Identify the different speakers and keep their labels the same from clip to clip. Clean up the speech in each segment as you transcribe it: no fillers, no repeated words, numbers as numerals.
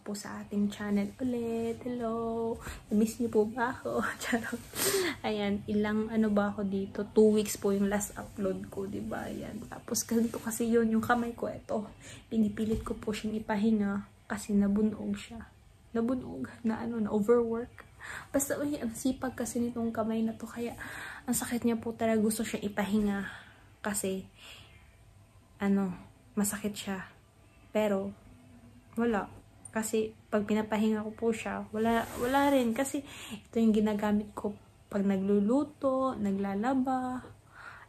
Speaker 1: po sa ating channel ulit. Hello! Miss niyo po ba ako? Charot. Ayan, ilang ano ba ako dito? 2 weeks po yung last upload ko, diba? Ayan. Tapos ganito kasi yun, yung kamay ko, ito. Pinipilit ko po siyang ipahinga kasi nabunog siya. Nabunog na ano, na overwork. Basta, uy, ang sipag kasi nitong kamay na to. Kaya, ang sakit niya po talaga, gusto siya ipahinga. Kasi, ano, masakit siya. Pero, wala. Kasi, pag pinapahinga ko po siya, wala rin. Kasi, ito yung ginagamit ko pag nagluluto, naglalaba.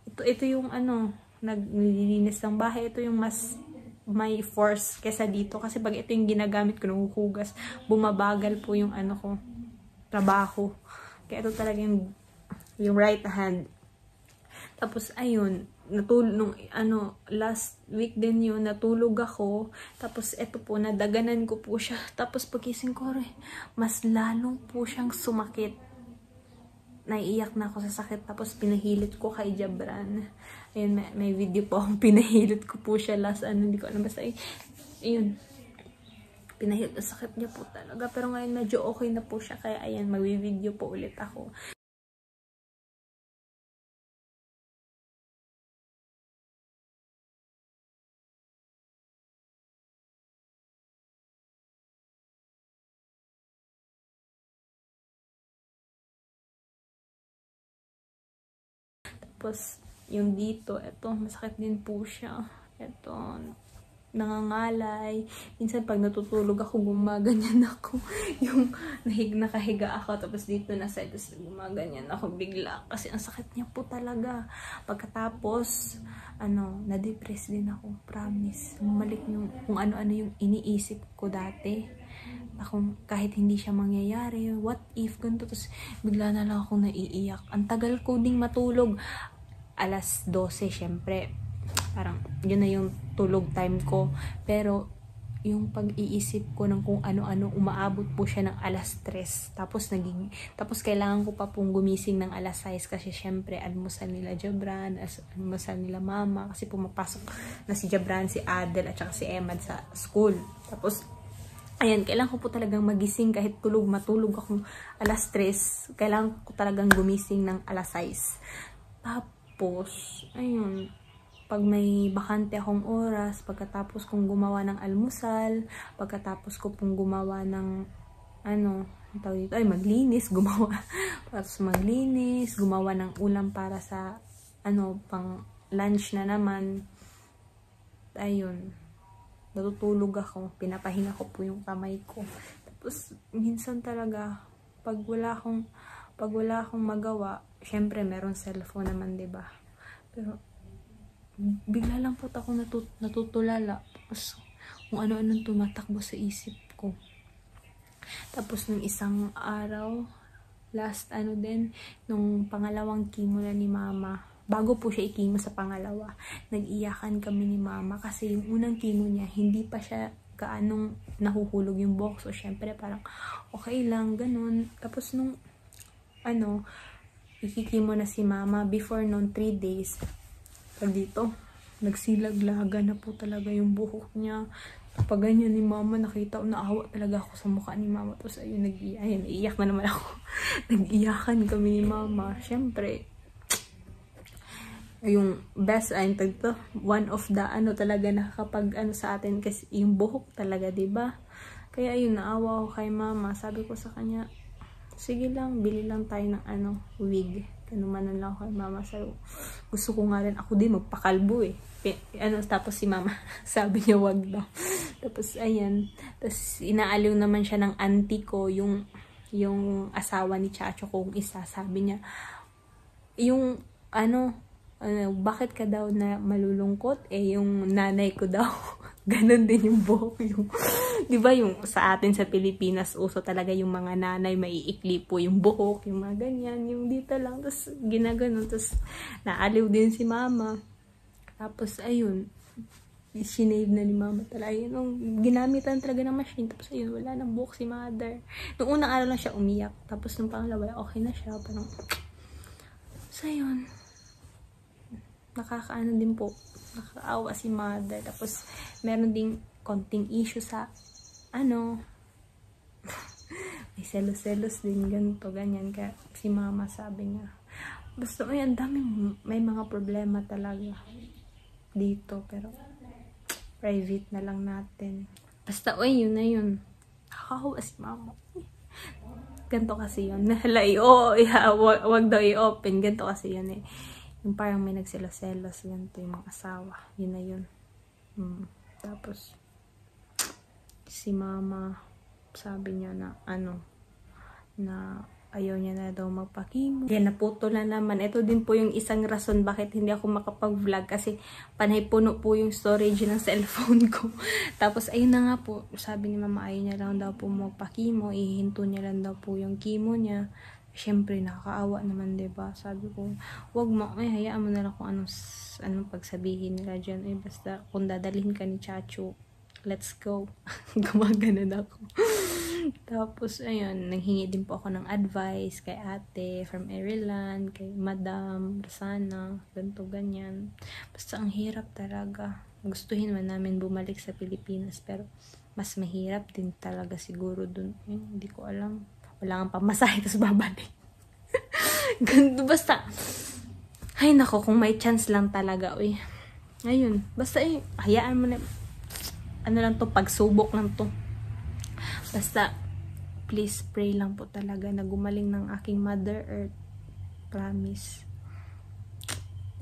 Speaker 1: Ito yung ano, naglilinis ng bahay. Ito yung mas may force kesa dito. Kasi pag ito yung ginagamit ko, nanghuhugas, bumabagal po yung ano ko, trabaho. Kaya ito talaga yung right hand. Tapos, ayun, nung ano, last week din yun, natulog ako. Tapos, eto po, nadaganan ko po siya. Tapos, pagising ko rin, mas lalong po siyang sumakit. Naiiyak na ako sa sakit. Tapos, pinahilit ko kay Jabran. Ayun, may video po akong pinahilit ko po siya last, ano, hindi ko alam. Basta, ayun, pinahilit na sakit niya po talaga. Pero ngayon, medyo okay na po siya. Kaya, ayan, mag-video po ulit ako. Tapos, yung dito, eto, masakit din po siya. Eto, nangangalay. Minsan, pag natutulog ako, gumaganyan ako. Yung nakahiga ako, tapos dito na side, tapos gumaganyan ako bigla. Kasi ang sakit niya po talaga. Pagkatapos, ano, na-depress din ako. Promise. Bumalik yung, kung ano-ano yung iniisip ko dati. Ako, kahit hindi siya mangyayari, what if, ganito, tapos bigla na lang ako naiiyak. Ang tagal ko ding matulog. 12:00, syempre, parang, yun na yung tulog time ko. Pero, yung pag-iisip ko ng kung ano-ano, umaabot po siya ng 3:00. Tapos kailangan ko pa pong gumising ng 6:00 kasi syempre, almusal nila Jabran, almusal nila mama, kasi pumapasok na si Jabran, si Adel, at saka si Emad sa school. Tapos, ayan, kailangan ko po talagang magising kahit matulog akong 3:00. Kailangan ko talagang gumising ng 6:00. Tapos, ayun, pag may bakante akong oras, pagkatapos kong gumawa ng almusal, pagkatapos ko pong gumawa ng, ano, dito, maglinis, gumawa ng ulam para sa, ano, pang lunch na naman. Ayun, natutulog ako, pinapahinga ko po yung kamay ko. Tapos, minsan talaga, pag wala akong magawa, syempre, meron cellphone naman, diba? Pero, bigla lang po ako natutulala. Tapos, kung ano-anong tumatakbo sa isip ko. Tapos, nung isang araw, last, nung pangalawang chemo na ni mama, bago po siya i-chemo sa pangalawa, nag-iyakan kami ni mama. Kasi yung unang chemo niya, hindi pa siya kaanong nahuhulog yung buhok. So, syempre, parang okay lang, ganun. Tapos, nung, ikikimo na si mama, before noon 3 days, dito, nagsilaglaga na po talaga yung buhok niya. Pag ganyan ni mama, naawa talaga ako sa mukha ni mama. Tapos ayun, naiiyak na naman ako. Nag-iyakan kami ni mama. Syempre, yung best, one of the, talaga nakakapag, sa atin, kasi yung buhok talaga, diba? Kaya ayun, naawa ako kay mama. Sabi ko sa kanya, sige lang, bili lang tayo ng, wig. Kanumanan lang ako kay mama. Gusto ko nga rin ako din magpakalbo eh. Tapos si mama, sabi niya wag daw. Tapos ayan, tapos inaaliw naman siya ng auntie ko, yung asawa ni Chacho kong isa. Sabi niya, yung bakit ka daw na malulungkot? Yung nanay ko daw, ganun din yung buhok. Di ba yung sa atin sa Pilipinas, uso talaga yung mga nanay, maiikli po yung buhok, yung mga ganyan, yung dito lang. Tapos ginaganon, tapos naaliw din si mama. Tapos ayun, sinave na ni mama talaga. Yung ginamitan talaga ng machine. Tapos ayun, wala nang buhok si mother. Nung unang araw lang siya umiyak. Tapos nung pangalawa, okay na siya. Parang, so ayun, nakakaano din po, nakakaawa si mother. Tapos meron ding konting issue sa May selos-selos din, ganito, ganyan. Kaya si mama sabi niya, basta ay ang daming, may mga problema talaga dito, pero private na lang natin. Basta, uy, yun na yun. Nakakawa si mama. Ganito kasi yun. Wag daw i-open. Ganito kasi yun eh. Yung parang may nagselos-selos. Ganito yung mga asawa. Yun na yun. Tapos, si mama, sabi niya na, na ayaw niya na daw magpa-chemo. Kaya naputol na naman. Ito din po yung isang rason bakit hindi ako makapag-vlog. Kasi panay puno po yung storage ng cellphone ko. Tapos ayun na nga po. Sabi ni mama ayaw niya lang daw po magpa-chemo. Ihinto niya lang daw po yung chemo niya. Siyempre nakakaawa naman, diba? Sabi ko, wag mo. Hayaan mo na lang kung anong pagsabihin nila dyan. Basta kung dadalhin ka ni Chacho, let's go. Gumaganon ako. Tapos, ayun, nanghingi din po ako ng advice kay ate from Ireland, kay Madam Rosana, ganito, ganyan. Basta ang hirap talaga. Gustuhin man namin bumalik sa Pilipinas, pero mas mahirap din talaga siguro dun. Hindi ko alam. Wala kang pamasahe, tapos babalik. Ganito, basta. Ay, nako, kung may chance lang talaga, uy. Ayun, basta hayaan mo na. Ano lang to, pagsubok lang to. Basta, please pray lang po talaga na gumaling ng aking Mother Earth. Promise.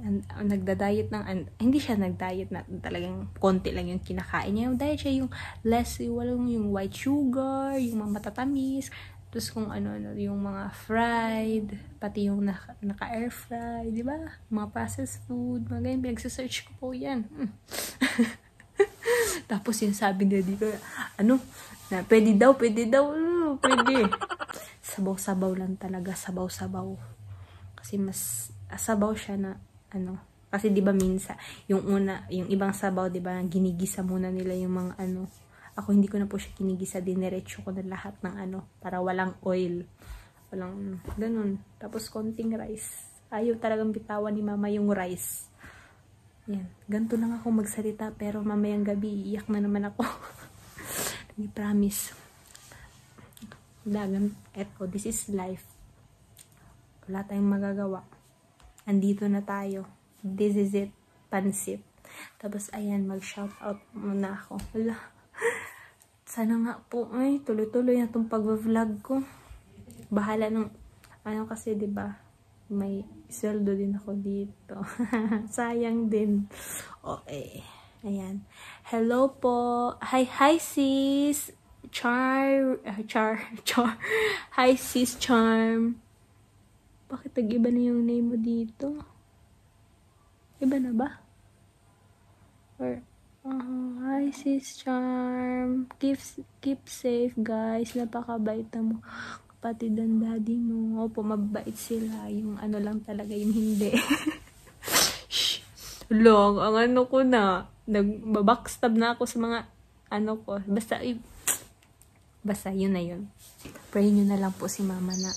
Speaker 1: And, nagda-diet hindi siya nag-diet na talagang konti lang yung kinakain niya. Yung diet siya yung less, walang yung white sugar, yung mga matatamis. Tapos kung yung mga fried, pati yung naka-air fry, di ba? Mga processed food, mga ganyan. Pinagsasearch ko po yan. Tapos yung sabi niya dito, na pwede daw, pwede. Sabaw-sabaw lang talaga, sabaw-sabaw. Kasi mas sabaw siya na, kasi di ba minsan, yung ibang sabaw, di ba, ginigisa muna nila yung mga Ako hindi ko na po siya kinigisa, dinerecho ko na lahat ng para walang oil. Walang, ganun. Tapos konting rice. Ayaw talagang bitawan ni mama yung rice. Yan. Ganto lang ako magsalita, pero mamayang gabi, iiyak na naman ako. I promise. This is life. Wala tayong magagawa. Andito na tayo. This is it. Pansit. Tapos, ayan, mag-shout out muna ako. Wala. Sana nga po, tuloy-tuloy na itong pag-vlog ko. Bahala ng, kasi, diba, may sweldo din ako dito. Sayang din. Okay. Ayan. Hello po. Hi sis. Char. Hi sis Charm. Bakit nag-iba na yung name mo dito? Iba na ba? Or hi sis Charm. Keep safe guys. Napakabait na mo. Kapatid ang daddy mo. Opo, mabait sila. Yung lang talaga, yung hindi. Long, ang ko na. Nagbabackstab na ako sa mga ko. Basta yun na yun. Pray nyo na lang po si mama na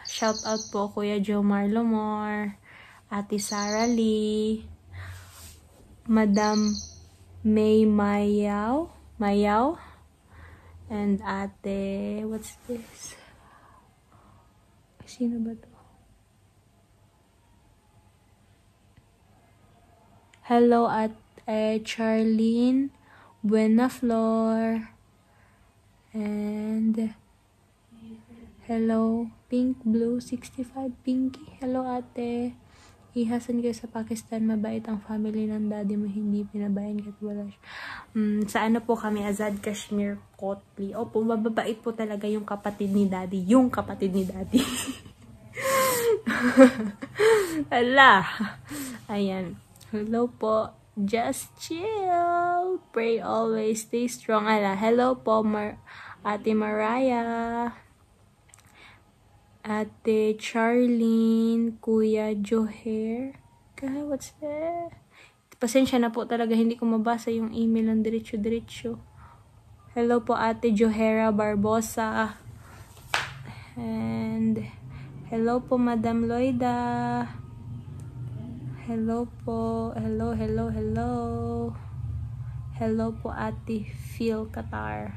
Speaker 1: shout out po Kuya Jomar Lomor, Ate Sarah Lee, Madam May Mayaw, and Ate, what's this? Sino ba to? Hello at Charlene Buenaflor, and hello Pink Blue 65 Pinky. Hello ate. Ihasan kayo sa Pakistan, mabait ang family ng daddy mo, hindi pinabayan kahit wala siya. Sa po kami, Azad Kashmir Kotli. Opo, mababait po talaga yung kapatid ni daddy. Ala. Ayan. Hello po. Just chill. Pray always. Stay strong. Ala. Hello po, Ate Mariah. Ate Charlene. Kuya Joher. What's that? Pasensya na po talaga. Hindi ko mabasa yung email ng diretso-diretso. Hello po, Ate Johera Barbosa. And hello po, Madam Loida. Hello po. Hello. Hello po, Ate Phil Qatar.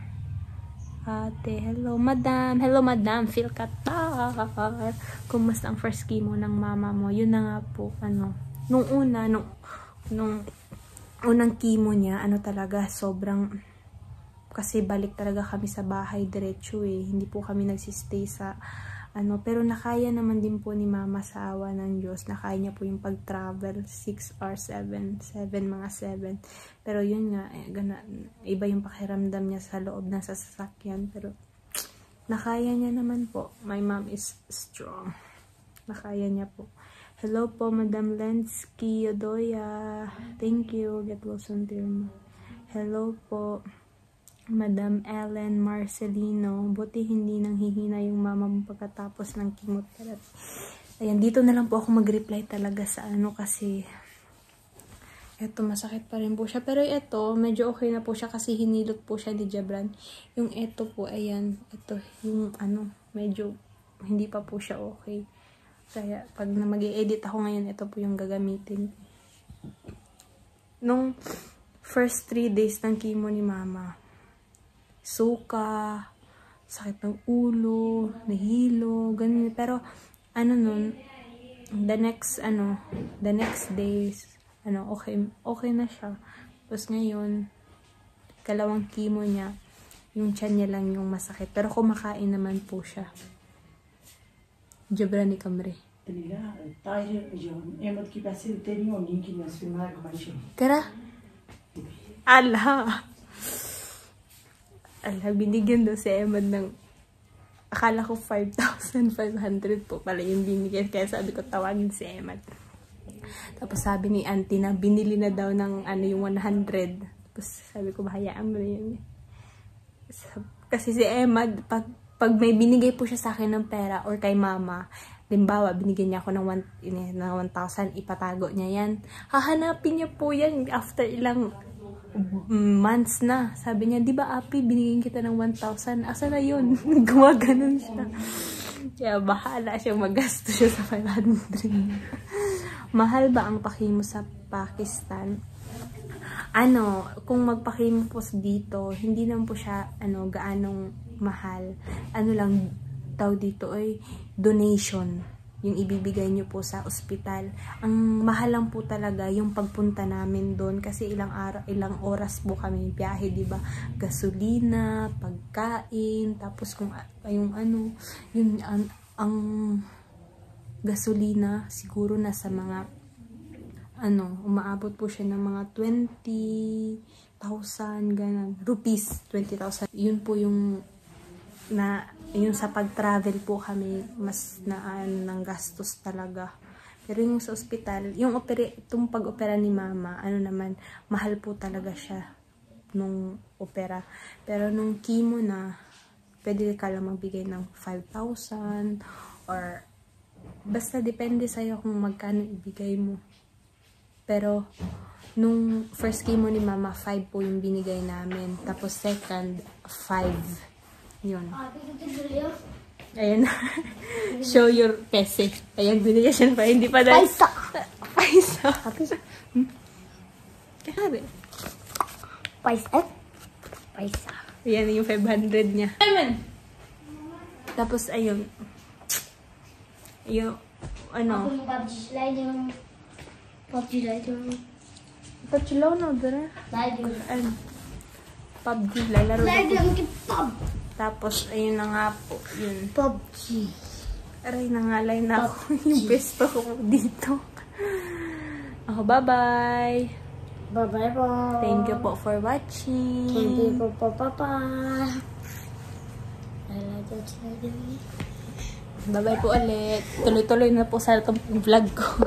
Speaker 1: Ate, hello, Madam. Hello, Madam Phil Qatar. Kumusta ang first chemo ng mama mo? Yun na nga po, nung unang chemo niya, talaga, sobrang, kasi balik talaga kami sa bahay diretso Hindi po kami nagsistay sa, pero nakaya naman din po ni mama sa awa ng Diyos. Nakaya niya po yung pag-travel, 6 or 7, mga 7. Pero yun nga, iba yung pakiramdam niya sa loob ng sasakyan. Pero, nakaya niya naman po. My mom is strong. Nakaya niya po. Hello po, Madam Lensky Odoya. Thank you. Get well soon, dear ma. Hello po, Madam Ellen Marcelino. Buti hindi nanghihina yung mama mo pagkatapos ng chemotherapy. Ayan, dito na lang po ako mag-reply talaga sa kasi eto, masakit pa rin po siya. Pero eto, medyo okay na po siya kasi hinilot po siya ni Jabran. Yung eto po, ayan, eto, yung medyo hindi pa po siya okay. Kaya pag mag-i-edit ako ngayon, ito po yung gagamitin. Nung first 3 days ng chemo ni mama, suka, sakit ng ulo, nahilo, ganun. Pero, nun, the next days, okay na siya. Tapos ngayon, kalawang chemo niya, yung tiyan niya lang yung masakit. Pero kumakain naman po siya. Jabran ni Camre. Kara? Ala, binigyan daw si Emad ng, akala ko 5,500 po pala yung binigyan. Kaya sabi ko, tawagin si Emad. Tapos sabi ni auntie na binili na daw ng yung 100. Tapos sabi ko, bahayaan mo na yun. Kasi si Emad, pag may binigay po siya sa akin ng pera or kay mama, limbawa, binigyan niya ako ng 1,000, ipatago niya yan. Hahanapin niya po yan after ilang months na. Sabi niya, di ba Api, binigyan kita ng 1,000? Asa na yun? Gumaganon siya. Kaya bahala siya, magasto siya sa 500. Mahal ba ang pakimo sa Pakistan? Kung magpakimo po dito, hindi naman po siya, gaanong mahal. Lang daw dito ay donation. Yung ibibigay nyo po sa ospital. Ang mahal lang po talaga yung pagpunta namin doon kasi ilang oras po kami biyahe, di ba? Gasolina, pagkain, tapos kung ang gasolina siguro nasa mga umaabot po siya ng mga 20,000 ganun, rupees, 20,000. Yun po yung yung sa pag-travel po kami, mas ng gastos talaga. Pero yung sa ospital, itong pag-opera ni mama, naman, mahal po talaga siya nung opera. Pero nung chemo na, pwede ka lang magbigay ng 5,000 or basta depende sa'yo kung magkano ibigay mo. Pero nung first chemo ni mama, 5 po yung binigay namin. Tapos second, 5. Yun. Ayan. Show your pese. Ayan, binigyan siya pa. Hindi pa dahil. Paisa. Paisa. Kaya Paisa. Ayan yung 500 niya. Amen. Tapos, ayun. Yung,
Speaker 2: PUBG slide yung PUBG
Speaker 1: na, dara? PUBG, lalaro ko. Tapos, ayun na nga po, yun.
Speaker 2: PUBG.
Speaker 1: Aray, nangalay na ako yung besto ko dito. Ako, bye-bye.
Speaker 2: Bye-bye po.
Speaker 1: Thank you po for watching.
Speaker 2: Thank you po, Papa.
Speaker 1: Bye-bye po ulit. Tuloy-tuloy na po sa itong vlog ko.